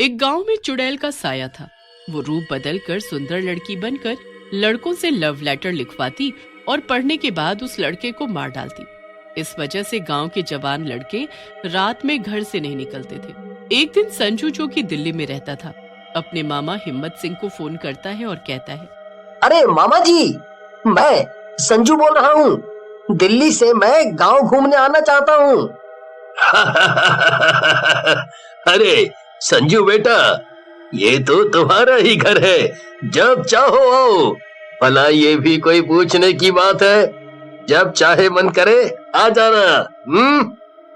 एक गांव में चुड़ैल का साया था। वो रूप बदलकर सुंदर लड़की बनकर लड़कों से लव लेटर लिखवाती और पढ़ने के बाद उस लड़के को मार डालती। इस वजह से गांव के जवान लड़के रात में घर से नहीं निकलते थे। एक दिन संजू, जो कि दिल्ली में रहता था, अपने मामा हिम्मत सिंह को फोन करता है और कहता है, अरे मामा जी, मैं संजू बोल रहा हूँ। दिल्ली से मैं गांव घूमने आना चाहता हूँ। अरे संजू बेटा, ये तो तुम्हारा ही घर है, जब चाहो आओ। भला ये भी कोई पूछने की बात है? जब चाहे मन करे आ जाना।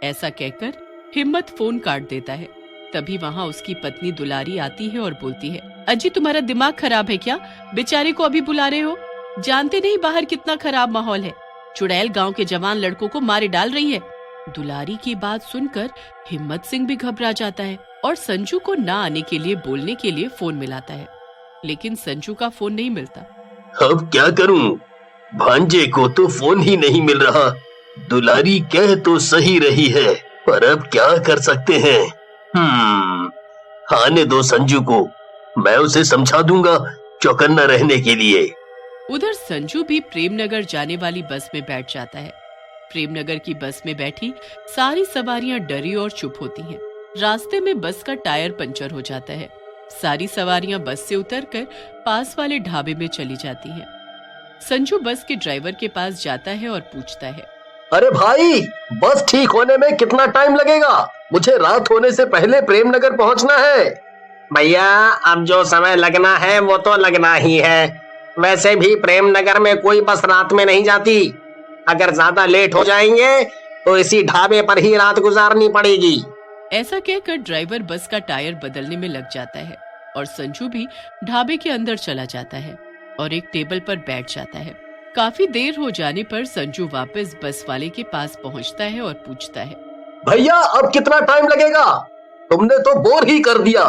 ऐसा कहकर हिम्मत फोन काट देता है। तभी वहाँ उसकी पत्नी दुलारी आती है और बोलती है, अजी तुम्हारा दिमाग खराब है क्या? बेचारे को अभी बुला रहे हो? जानते नहीं बाहर कितना खराब माहौल है। चुड़ैल गांव के जवान लड़कों को मारे डाल रही है। दुलारी की बात सुनकर हिम्मत सिंह भी घबरा जाता है और संजू को ना आने के लिए बोलने के लिए फोन मिलाता है, लेकिन संजू का फोन नहीं मिलता। अब क्या करूं? भांजे को तो फोन ही नहीं मिल रहा। दुलारी कह तो सही रही है, पर अब क्या कर सकते हैं? आने दो संजू को, मैं उसे समझा दूंगा चौकन्ना रहने के लिए। उधर संजू भी प्रेमनगर जाने वाली बस में बैठ जाता है। प्रेमनगर की बस में बैठी सारी सवारियां डरी और चुप होती हैं। रास्ते में बस का टायर पंचर हो जाता है। सारी सवारियां बस से उतरकर पास वाले ढाबे में चली जाती हैं। संजू बस के ड्राइवर के पास जाता है और पूछता है, अरे भाई, बस ठीक होने में कितना टाइम लगेगा? मुझे रात होने से पहले प्रेमनगर पहुंचना है। भैया, अब जो समय लगना है वो तो लगना ही है। वैसे भी प्रेमनगर में कोई बस रात में नहीं जाती। अगर ज्यादा लेट हो जाएंगे तो इसी ढाबे पर ही रात गुजारनी पड़ेगी। ऐसा कहकर ड्राइवर बस का टायर बदलने में लग जाता है और संजू भी ढाबे के अंदर चला जाता है और एक टेबल पर बैठ जाता है। काफी देर हो जाने पर संजू वापस बस वाले के पास पहुंचता है और पूछता है, भैया अब कितना टाइम लगेगा? तुमने तो बोर ही कर दिया।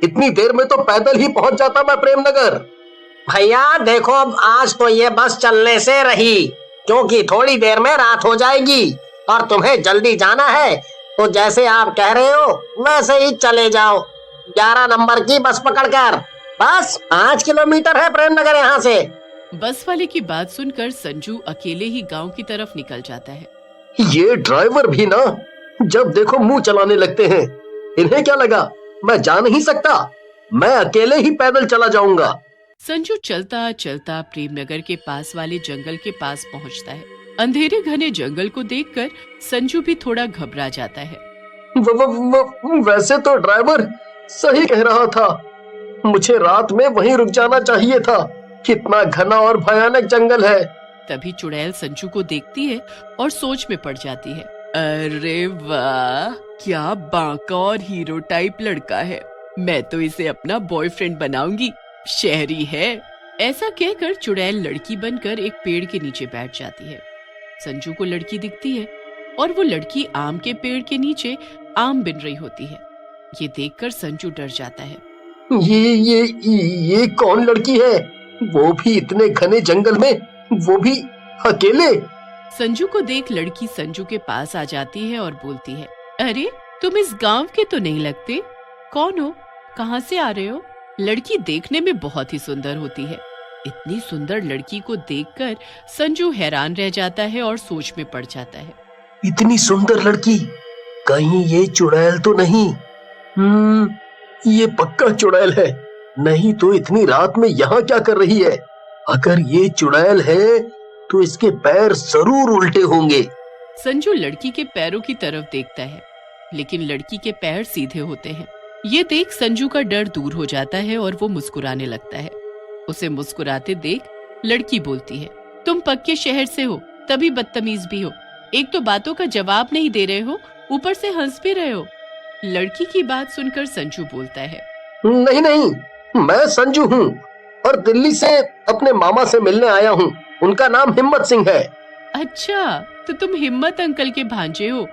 इतनी देर में तो पैदल ही पहुंच जाता मैं प्रेमनगर। भैया देखो, अब आज तो ये बस चलने से रही, क्योंकि थोड़ी देर में रात हो जाएगी और तुम्हें जल्दी जाना है, तो जैसे आप कह रहे हो वैसे ही चले जाओ। 11 नंबर की बस पकड़कर। बस 5 किलोमीटर है प्रेमनगर यहाँ से। बस वाले की बात सुनकर संजू अकेले ही गांव की तरफ निकल जाता है। ये ड्राइवर भी ना, जब देखो मुंह चलाने लगते हैं। इन्हें क्या लगा मैं जा नहीं सकता? मैं अकेले ही पैदल चला जाऊंगा। संजू चलता चलता प्रेमनगर के पास वाले जंगल के पास पहुंचता है। अंधेरे घने जंगल को देखकर संजू भी थोड़ा घबरा जाता है। वैसे तो ड्राइवर सही कह रहा था। मुझे रात में वहीं रुक जाना चाहिए था। कितना घना और भयानक जंगल है। तभी चुड़ैल संजू को देखती है और सोच में पड़ जाती है। अरे वाह, क्या बांका और हीरो टाइप लड़का है। मैं तो इसे अपना बॉयफ्रेंड बनाऊंगी। शहरी है। ऐसा कहकर चुड़ैल लड़की बनकर एक पेड़ के नीचे बैठ जाती है। संजू को लड़की दिखती है और वो लड़की आम के पेड़ के नीचे आम बिन रही होती है। ये देखकर संजू डर जाता है। ये कौन लड़की है? वो भी इतने घने जंगल में, वो भी अकेले। संजू को देख लड़की संजू के पास आ जाती है और बोलती है, अरे तुम इस गांव के तो नहीं लगते। कौन हो? कहाँ से आ रहे हो? लड़की देखने में बहुत ही सुंदर होती है। इतनी सुंदर लड़की को देखकर संजू हैरान रह जाता है और सोच में पड़ जाता है। इतनी सुंदर लड़की, कहीं ये चुड़ैल तो नहीं? ये पक्का चुड़ैल है। नहीं तो इतनी रात में यहाँ क्या कर रही है? अगर ये चुड़ैल है तो इसके पैर जरूर उल्टे होंगे। संजू लड़की के पैरों की तरफ देखता है, लेकिन लड़की के पैर सीधे होते हैं। ये देख संजू का डर दूर हो जाता है और वो मुस्कुराने लगता है। उसे मुस्कुराते देख लड़की बोलती है, तुम पक्के शहर से हो, तभी बदतमीज भी हो। एक तो बातों का जवाब नहीं दे रहे हो, ऊपर से हंस भी रहे हो। लड़की की बात सुनकर संजू बोलता है, नहीं, मैं संजू हूँ और दिल्ली से अपने मामा से मिलने आया हूँ। उनका नाम हिम्मत सिंह है। अच्छा, तो तुम हिम्मत अंकल के भांजे हो।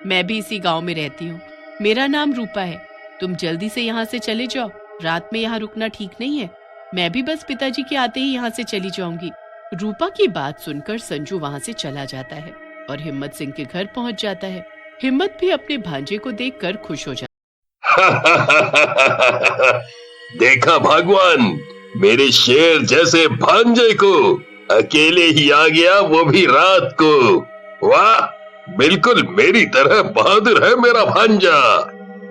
मैं भी इसी गांव में रहती हूँ। मेरा नाम रूपा है। तुम जल्दी से यहाँ से चले जाओ। रात में यहाँ रुकना ठीक नहीं है। मैं भी बस पिताजी के आते ही यहाँ से चली जाऊंगी। रूपा की बात सुनकर संजू वहाँ से चला जाता है और हिम्मत सिंह के घर पहुँच जाता है। हिम्मत भी अपने भांजे को देखकर खुश हो जाता देखा भगवान, मेरे शेर जैसे भांजे को अकेले ही आ गया, वो भी रात को। वाह, बिल्कुल मेरी तरह बहादुर है मेरा भांजा।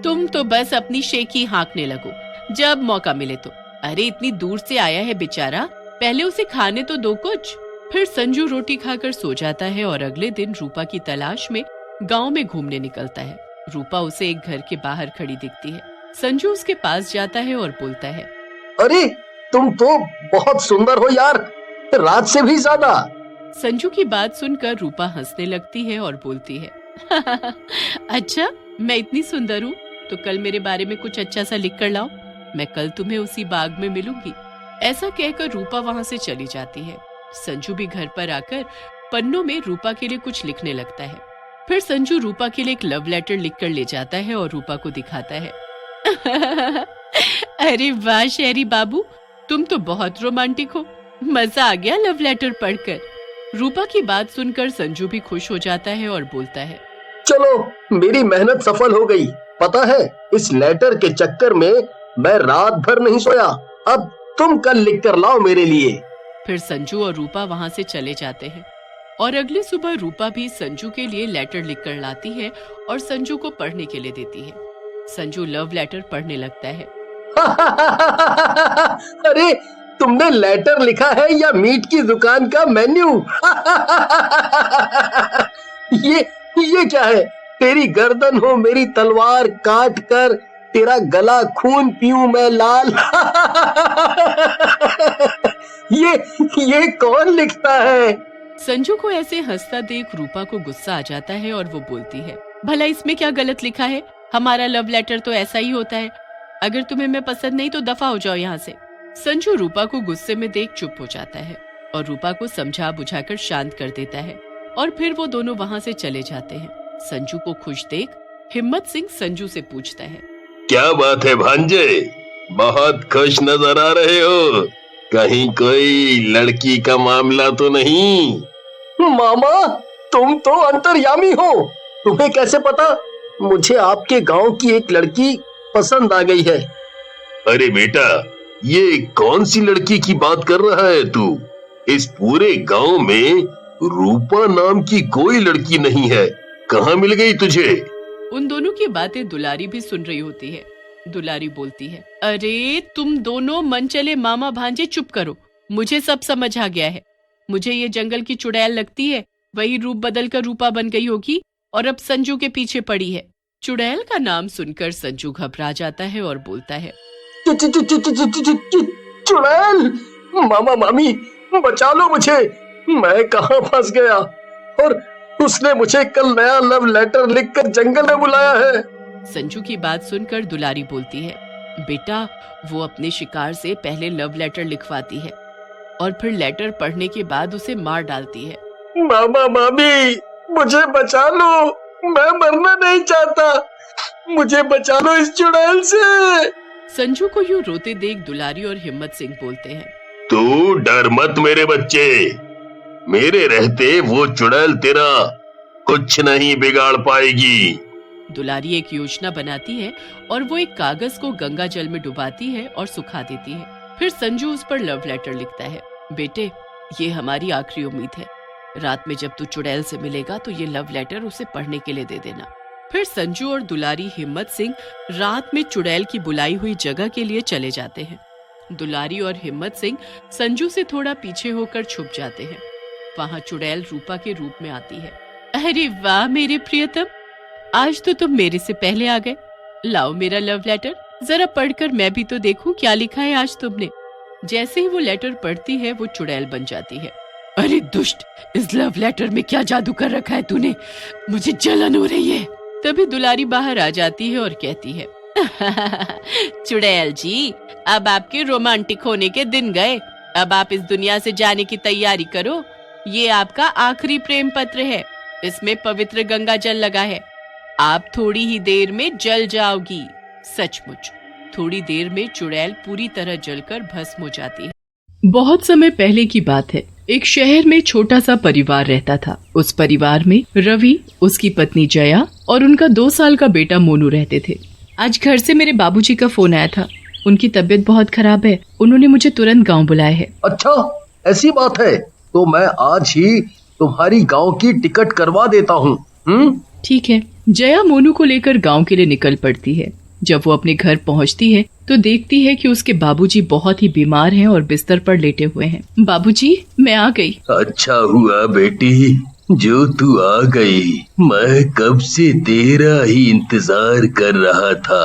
तुम तो बस अपनी शेखी हाँकने लगो जब मौका मिले तो। अरे इतनी दूर से आया है बेचारा, पहले उसे खाने तो दो कुछ। फिर संजू रोटी खाकर सो जाता है और अगले दिन रूपा की तलाश में गांव में घूमने निकलता है। रूपा उसे एक घर के बाहर खड़ी दिखती है। संजू उसके पास जाता है और बोलता है, अरे तुम तो बहुत सुंदर हो यार, रात से भी ज्यादा। संजू की बात सुनकर रूपा हंसने लगती है और बोलती है, अच्छा मैं इतनी सुंदर हूँ तो कल मेरे बारे में कुछ अच्छा सा लिख कर लाओ, मैं कल तुम्हें उसी बाग में मिलूंगी। ऐसा कहकर रूपा वहाँ से चली जाती है। संजू भी घर पर आकर पन्नों में रूपा के लिए कुछ लिखने लगता है। फिर संजू रूपा के लिए एक लव लेटर लिखकर ले जाता है और रूपा को दिखाता है। अरे वाह शहरी बाबू, तुम तो बहुत रोमांटिक हो, मजा आ गया लव लेटर पढ़कर। रूपा की बात सुनकर संजू भी खुश हो जाता है और बोलता है, चलो मेरी मेहनत सफल हो गई। पता है इस लेटर के चक्कर में मैं रात भर नहीं सोया। अब तुम कल लिख कर लाओ मेरे लिए। फिर संजू और रूपा वहाँ से चले जाते हैं और अगली सुबह रूपा भी संजू के लिए लेटर लिखकर लाती है और संजू को पढ़ने के लिए देती है। संजू लव लेटर पढ़ने लगता है। अरे तुमने लेटर लिखा है या मीट की दुकान का मेन्यू? ये क्या है? तेरी गर्दन हो मेरी तलवार, काट कर तेरा गला खून पीऊं मैं लाल। ये कौन लिखता है? संजू को ऐसे हंसता देख रूपा को गुस्सा आ जाता है और वो बोलती है, भला इसमें क्या गलत लिखा है? हमारा लव लेटर तो ऐसा ही होता है। अगर तुम्हें मैं पसंद नहीं तो दफा हो जाओ यहाँ से। संजू रूपा को गुस्से में देख चुप हो जाता है और रूपा को समझा बुझाकर शांत कर देता है और फिर वो दोनों वहाँ से चले जाते हैं। संजू को खुश देख हिम्मत सिंह संजू से पूछता है, क्या बात है भांजे, बहुत खुश नजर आ रहे हो, कहीं कोई लड़की का मामला तो नहीं? मामा तुम तो अंतर्यामी हो, तुम्हें कैसे पता? मुझे आपके गांव की एक लड़की पसंद आ गई है। अरे बेटा, ये कौन सी लड़की की बात कर रहा है तू? इस पूरे गांव में रूपा नाम की कोई लड़की नहीं है, कहाँ मिल गई तुझे? उन दोनों की बातें दुलारी भी सुन रही होती है। दुलारी बोलती है, अरे तुम दोनों मनचले मामा भांजे चुप करो, मुझे सब समझ आ गया है। मुझे ये जंगल की चुड़ैल लगती है, वही रूप बदल कर रूपा बन गई होगी और अब संजू के पीछे पड़ी है। चुड़ैल का नाम सुनकर संजू घबरा जाता है और बोलता है, चुड़ैल, मामा मामी बचा लो मुझे, मैं कहाँ फंस गया? और उसने मुझे कल नया लव लेटर लिखकर जंगल में बुलाया है। संजू की बात सुनकर दुलारी बोलती है, बेटा वो अपने शिकार से पहले लव लेटर लिखवाती है और फिर लेटर पढ़ने के बाद उसे मार डालती है। मामा मामी मुझे बचा लो, मैं मरना नहीं चाहता, मुझे बचा लो इस चुड़ैल से। संजू को यूं रोते देख दुलारी और हिम्मत सिंह बोलते हैं, तू डर मत मेरे बच्चे, मेरे रहते वो चुड़ैल तेरा कुछ नहीं बिगाड़ पाएगी। दुलारी एक योजना बनाती है और वो एक कागज को गंगा जल में डुबाती है और सुखा देती है। फिर संजू उस पर लव लेटर लिखता है, बेटे ये हमारी आखिरी उम्मीद है, रात में जब तू चुड़ैल से मिलेगा तो ये लव लेटर उसे पढ़ने के लिए दे देना। फिर संजू और दुलारी हिम्मत सिंह रात में चुड़ैल की बुलाई हुई जगह के लिए चले जाते हैं। दुलारी और हिम्मत सिंह संजू से थोड़ा पीछे होकर छुप जाते हैं। वहाँ चुड़ैल रूपा के रूप में आती है। अरे वाह मेरे प्रियतम, आज तो तुम मेरे से पहले आ गए। लाओ मेरा लव लेटर, जरा पढ़कर मैं भी तो देखूं क्या लिखा है आज तुमने। जैसे ही वो लेटर पढ़ती है वो चुड़ैल बन जाती है। अरे दुष्ट, इस लव लेटर में क्या जादू कर रखा है तूने, मुझे जलन हो रही है। तभी दुलारी बाहर आ जाती है और कहती है, चुड़ैल जी अब आपके रोमांटिक होने के दिन गए, अब आप इस दुनिया से जाने की तैयारी करो। ये आपका आखिरी प्रेम पत्र है, इसमें पवित्र गंगा जल लगा है, आप थोड़ी ही देर में जल जाओगी। सचमुच थोड़ी देर में चुड़ैल पूरी तरह जलकर भस्म हो जाती है। बहुत समय पहले की बात है, एक शहर में छोटा सा परिवार रहता था। उस परिवार में रवि, उसकी पत्नी जया और उनका 2 साल का बेटा मोनू रहते थे। आज घर से मेरे बाबूजी का फोन आया था। उनकी तबीयत बहुत खराब है, उन्होंने मुझे तुरंत गांव बुलाया है। अच्छा, ऐसी बात है तो मैं आज ही तुम्हारी गांव की टिकट करवा देता हूँ। ठीक है। जया मोनू को लेकर गांव के लिए निकल पड़ती है। जब वो अपने घर पहुंचती है तो देखती है कि उसके बाबूजी बहुत ही बीमार हैं और बिस्तर पर लेटे हुए हैं। बाबूजी, मैं आ गई। अच्छा हुआ बेटी जो तू आ गई, मैं कब से तेरा ही इंतजार कर रहा था।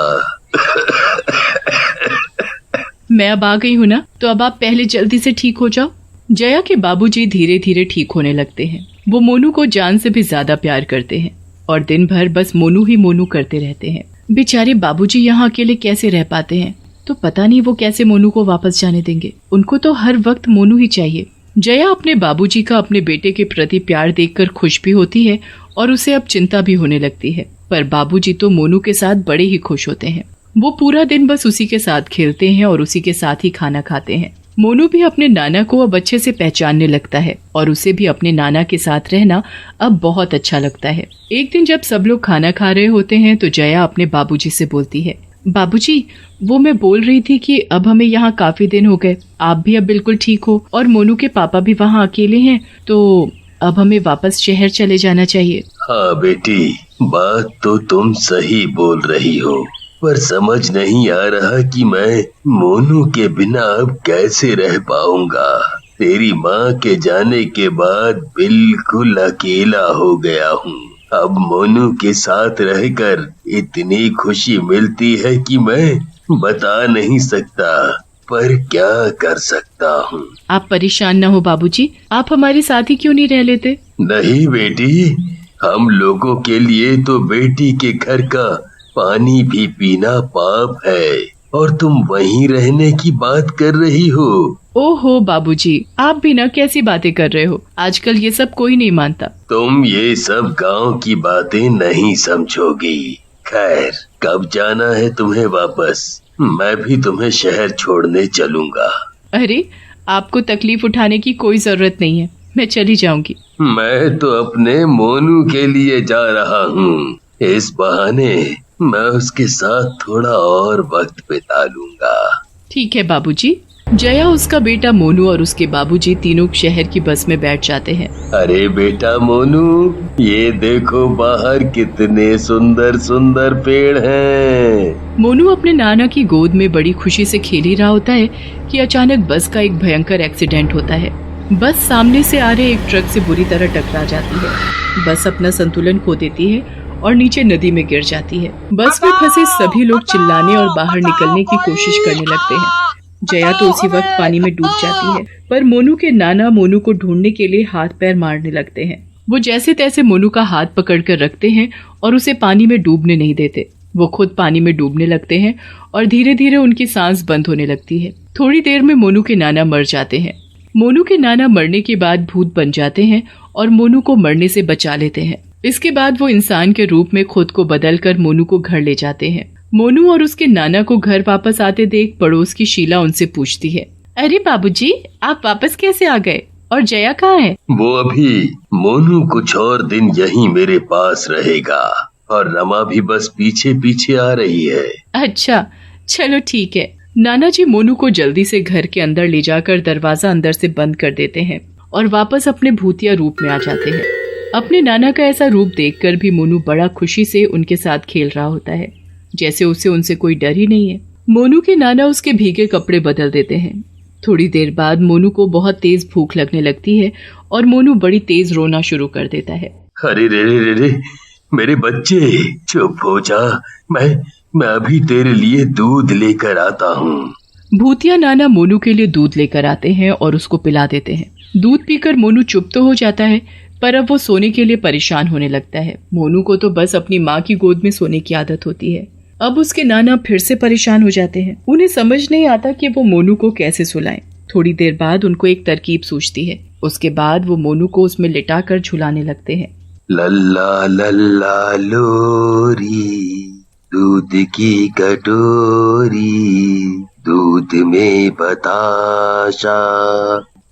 मैं अब आ गई हूँ ना, तो अब आप पहले जल्दी से ठीक हो जाओ। जया के बाबूजी धीरे धीरे ठीक होने लगते हैं। वो मोनू को जान से भी ज्यादा प्यार करते हैं और दिन भर बस मोनू ही मोनू करते रहते हैं। बेचारे बाबूजी यहाँ अकेले कैसे रह पाते हैं, तो पता नहीं वो कैसे मोनू को वापस जाने देंगे। उनको तो हर वक्त मोनू ही चाहिए। जया अपने बाबूजी का अपने बेटे के प्रति प्यार देखकर खुश भी होती है और उसे अब चिंता भी होने लगती है। पर बाबूजी तो मोनू के साथ बड़े ही खुश होते हैं। वो पूरा दिन बस उसी के साथ खेलते हैं और उसी के साथ ही खाना खाते हैं। मोनू भी अपने नाना को अब अच्छे से पहचानने लगता है और उसे भी अपने नाना के साथ रहना अब बहुत अच्छा लगता है। एक दिन जब सब लोग खाना खा रहे होते हैं तो जया अपने बाबूजी से बोलती है, बाबूजी, वो मैं बोल रही थी कि अब हमें यहाँ काफी दिन हो गए, आप भी अब बिल्कुल ठीक हो और मोनू के पापा भी वहाँ अकेले हैं, तो अब हमें वापस शहर चले जाना चाहिए। हाँ बेटी, बात तो तुम सही बोल रही हो, पर समझ नहीं आ रहा कि मैं मोनू के बिना अब कैसे रह पाऊंगा। तेरी माँ के जाने के बाद बिल्कुल अकेला हो गया हूँ। अब मोनू के साथ रहकर इतनी खुशी मिलती है कि मैं बता नहीं सकता, पर क्या कर सकता हूँ। आप परेशान न हो बाबूजी, आप हमारे साथ ही क्यों नहीं रह लेते? नहीं बेटी, हम लोगों के लिए तो बेटी के घर का पानी भी पीना पाप है और तुम वहीं रहने की बात कर रही हो। ओहो बाबूजी, आप भी ना कैसी बातें कर रहे हो, आजकल ये सब कोई नहीं मानता। तुम ये सब गांव की बातें नहीं समझोगी। खैर, कब जाना है तुम्हें वापस? मैं भी तुम्हें शहर छोड़ने चलूंगा। अरे, आपको तकलीफ उठाने की कोई जरूरत नहीं है, मैं चली जाऊंगी। मैं तो अपने मोनू के लिए जा रहा हूँ। इस बहाने मैं उसके साथ थोड़ा और वक्त बिता लूंगा। ठीक है बाबूजी। जया, उसका बेटा मोनू और उसके बाबूजी तीनों शहर की बस में बैठ जाते हैं। अरे बेटा मोनू, ये देखो बाहर कितने सुंदर सुंदर पेड़ हैं। मोनू अपने नाना की गोद में बड़ी खुशी से खेल ही रहा होता है कि अचानक बस का एक भयंकर एक्सीडेंट होता है। बस सामने से आ रहे एक ट्रक से बुरी तरह टकरा जाती है। बस अपना संतुलन खो देती है और नीचे नदी में गिर जाती है। बस में फंसे सभी लोग चिल्लाने और बाहर निकलने की कोशिश करने लगते हैं। जया तो उसी वक्त पानी में डूब जाती है, पर मोनू के नाना मोनू को ढूंढने के लिए हाथ पैर मारने लगते हैं। वो जैसे तैसे मोनू का हाथ पकड़कर रखते हैं और उसे पानी में डूबने नहीं देते। वो खुद पानी में डूबने लगते हैं और धीरे धीरे उनकी सांस बंद होने लगती है। थोड़ी देर में मोनू के नाना मर जाते हैं। मोनू के नाना मरने के बाद भूत बन जाते हैं और मोनू को मरने से बचा लेते हैं। इसके बाद वो इंसान के रूप में खुद को बदलकर मोनू को घर ले जाते हैं। मोनू और उसके नाना को घर वापस आते देख पड़ोस की शीला उनसे पूछती है, अरे बाबूजी, आप वापस कैसे आ गए और जया कहाँ है? वो अभी मोनू कुछ और दिन यहीं मेरे पास रहेगा और रमा भी बस पीछे पीछे आ रही है। अच्छा, चलो ठीक है। नाना जी मोनू को जल्दी से घर के अंदर ले जाकर दरवाजा अंदर से बंद कर देते हैं और वापस अपने भूतिया रूप में आ जाते हैं। अपने नाना का ऐसा रूप देखकर भी मोनू बड़ा खुशी से उनके साथ खेल रहा होता है, जैसे उसे उनसे कोई डर ही नहीं है। मोनू के नाना उसके भीगे कपड़े बदल देते हैं। थोड़ी देर बाद मोनू को बहुत तेज भूख लगने लगती है और मोनू बड़ी तेज रोना शुरू कर देता है। अरे रे रे रे, मेरे बच्चे, चुप हो जा, मैं अभी तेरे लिए दूध लेकर आता हूँ। भूतिया नाना मोनू के लिए दूध लेकर आते हैं और उसको पिला देते हैं। दूध पीकर मोनू चुप तो हो जाता है, पर अब वो सोने के लिए परेशान होने लगता है। मोनू को तो बस अपनी माँ की गोद में सोने की आदत होती है। अब उसके नाना फिर से परेशान हो जाते हैं। उन्हें समझ नहीं आता कि वो मोनू को कैसे सुलाएं। थोड़ी देर बाद उनको एक तरकीब सूझती है। उसके बाद वो मोनू को उसमें लिटाकर झुलाने लगते हैं। लल्ला लल्ला लोरी, दूध की कटोरी, दूध में बताशा,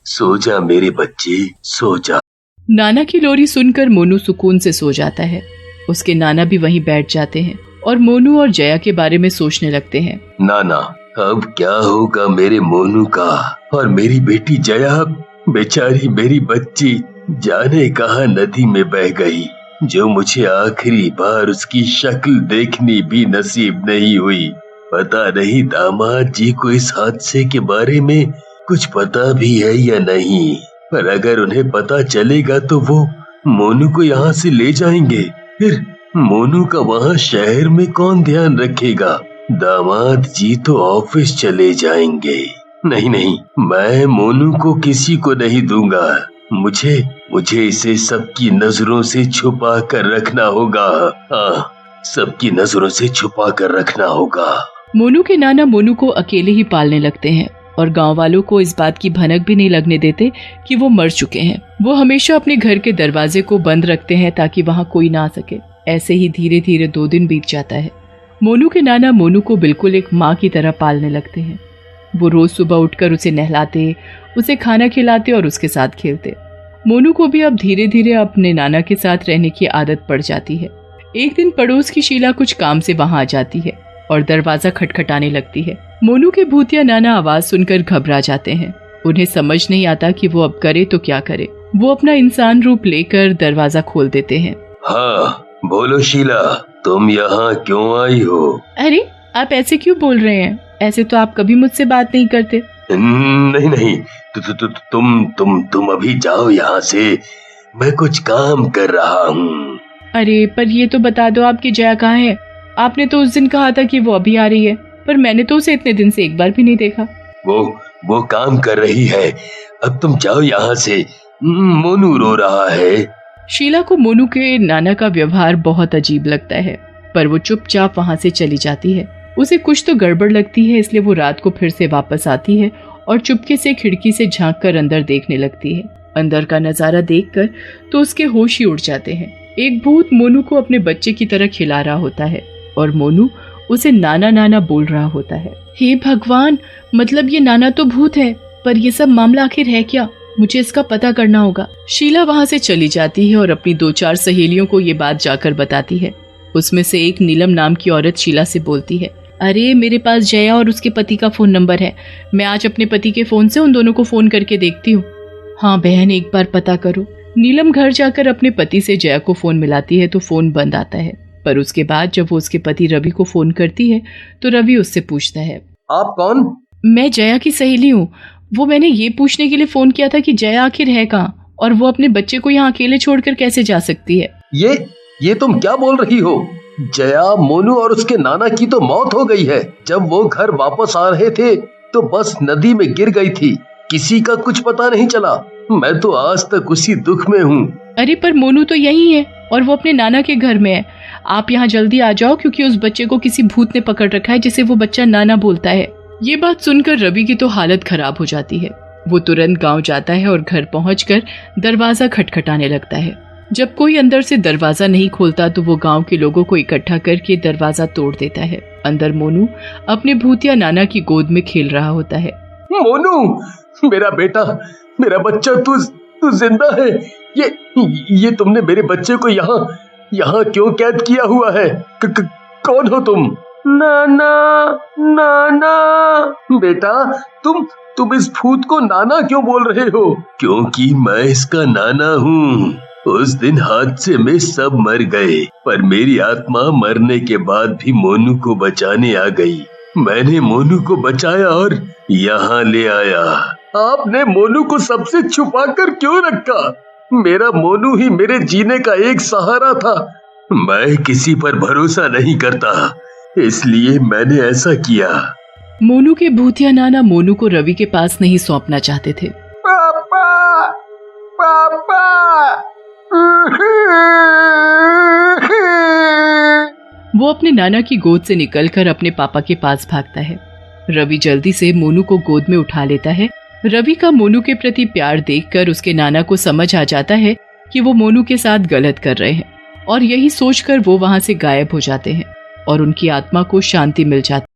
सो जा मेरे बच्चे, सो जा। नाना की लोरी सुनकर मोनू सुकून से सो जाता है। उसके नाना भी वहीं बैठ जाते हैं और मोनू और जया के बारे में सोचने लगते हैं। नाना, अब क्या होगा मेरे मोनू का और मेरी बेटी जया? बेचारी मेरी बच्ची जाने कहां नदी में बह गई, जो मुझे आखिरी बार उसकी शक्ल देखनी भी नसीब नहीं हुई। पता नहीं दामाद जी को इस हादसे के बारे में कुछ पता भी है या नहीं, पर अगर उन्हें पता चलेगा तो वो मोनू को यहाँ से ले जाएंगे। फिर मोनू का वहाँ शहर में कौन ध्यान रखेगा? दामाद जी तो ऑफिस चले जाएंगे। नहीं नहीं, मैं मोनू को किसी को नहीं दूंगा। मुझे इसे सबकी नजरों से छुपा कर रखना होगा। हाँ, सबकी नजरों से छुपा कर रखना होगा। मोनू के नाना मोनू को अकेले ही पालने लगते हैं और गांव वालों को इस बात की भनक भी नहीं लगने देते कि वो मर चुके हैं। वो हमेशा अपने घर के दरवाजे को बंद रखते हैं ताकि वहाँ कोई ना आ सके। ऐसे ही धीरे धीरे 2 दिन बीत जाता है। मोनू के नाना मोनू को बिल्कुल एक माँ की तरह पालने लगते हैं। वो रोज सुबह उठकर उसे नहलाते, उसे खाना खिलाते और उसके साथ खेलते। मोनू को भी अब धीरे धीरे अपने नाना के साथ रहने की आदत पड़ जाती है। एक दिन पड़ोस की शीला कुछ काम से वहां आ जाती है और दरवाजा खटखटाने लगती है। मोनू के भूतिया नाना आवाज सुनकर घबरा जाते हैं। उन्हें समझ नहीं आता कि वो अब करे तो क्या करे। वो अपना इंसान रूप लेकर दरवाजा खोल देते हैं। हाँ, बोलो शीला, तुम यहाँ क्यों आई हो? अरे, आप ऐसे क्यों बोल रहे हैं? ऐसे तो आप कभी मुझसे बात नहीं करते। नहीं, तुम अभी जाओ यहाँ से, मैं कुछ काम कर रहा हूँ। अरे, पर ये तो बता दो आपकी जया कहाँ है? आपने तो उस दिन कहा था कि वो अभी आ रही है, पर मैंने तो उसे इतने दिन से एक बार भी नहीं देखा। वो काम कर रही है। अब तुम जाओ यहाँ से, मोनू रो रहा है। शीला को मोनू के नाना का व्यवहार बहुत अजीब लगता है, पर वो चुपचाप वहाँ से चली जाती है। उसे कुछ तो गड़बड़ लगती है, इसलिए वो रात को फिर से वापस आती है और चुपके से खिड़की से झांक कर अंदर देखने लगती है। अंदर का नजारा देखकर तो उसके होश ही उड़ जाते हैं। एक भूत मोनू को अपने बच्चे की तरह खिला रहा होता है और मोनू उसे नाना नाना बोल रहा होता है। हे भगवान, मतलब ये नाना तो भूत है, पर ये सब मामला आखिर है क्या? मुझे इसका पता करना होगा। शीला वहाँ से चली जाती है और अपनी 2-4 सहेलियों को ये बात जाकर बताती है। उसमें से एक नीलम नाम की औरत शीला से बोलती है, अरे मेरे पास जया और उसके पति का फोन नंबर है, मैं आज अपने पति के फोन से उन दोनों को फोन करके देखती हूँ। हाँ बहन, एक बार पता करो। नीलम घर जाकर अपने पति से जया को फोन मिलाती है तो फोन बंद आता है, पर उसके बाद जब वो उसके पति रवि को फोन करती है तो रवि उससे पूछता है, आप कौन? मैं जया की सहेली हूँ। वो मैंने ये पूछने के लिए फोन किया था कि जया आखिर है कहाँ और वो अपने बच्चे को यहाँ अकेले छोड़कर कैसे जा सकती है। ये तुम क्या बोल रही हो? जया, मोनू और उसके नाना की तो मौत हो गई है। जब वो घर वापस आ रहे थे तो बस नदी में गिर गई थी, किसी का कुछ पता नहीं चला। मैं तो आज तक उसी दुख में हूँ। अरे पर मोनू तो यही है और वो अपने नाना के घर में है। आप यहाँ जल्दी आ जाओ क्योंकि उस बच्चे को किसी भूत ने पकड़ रखा है जिसे वो बच्चा नाना बोलता है। ये बात सुनकर रवि की तो हालत खराब हो जाती है। वो तुरंत गांव जाता है और घर पहुंचकर दरवाजा खटखटाने लगता है। जब कोई अंदर से दरवाजा नहीं खोलता तो वो गांव के लोगों को इकट्ठा करके दरवाजा तोड़ देता है। अंदर मोनू अपने भूतिया नाना की गोद में खेल रहा होता है। मोनू, मेरा बेटा, मेरा बच्चा, तू जिंदा है? ये तुमने मेरे बच्चे को यहाँ क्यों कैद किया हुआ है? कौन हो तुम? नाना बेटा, तुम इस भूत को नाना क्यों बोल रहे हो? क्योंकि मैं इसका नाना हूँ। उस दिन हादसे में सब मर गए, पर मेरी आत्मा मरने के बाद भी मोनू को बचाने आ गई। मैंने मोनू को बचाया और यहाँ ले आया। आपने मोनू को सबसे छुपा कर क्यों रखा? मेरा मोनू ही मेरे जीने का एक सहारा था। मैं किसी पर भरोसा नहीं करता, इसलिए मैंने ऐसा किया। मोनू के भूतिया नाना मोनू को रवि के पास नहीं सौंपना चाहते थे। पापा, पापा। वो अपने नाना की गोद से निकलकर अपने पापा के पास भागता है। रवि जल्दी से मोनू को गोद में उठा लेता है। रवि का मोनू के प्रति प्यार देखकर उसके नाना को समझ आ जाता है कि वो मोनू के साथ गलत कर रहे हैं और यही सोचकर वो वहां से गायब हो जाते हैं और उनकी आत्मा को शांति मिल जाती है।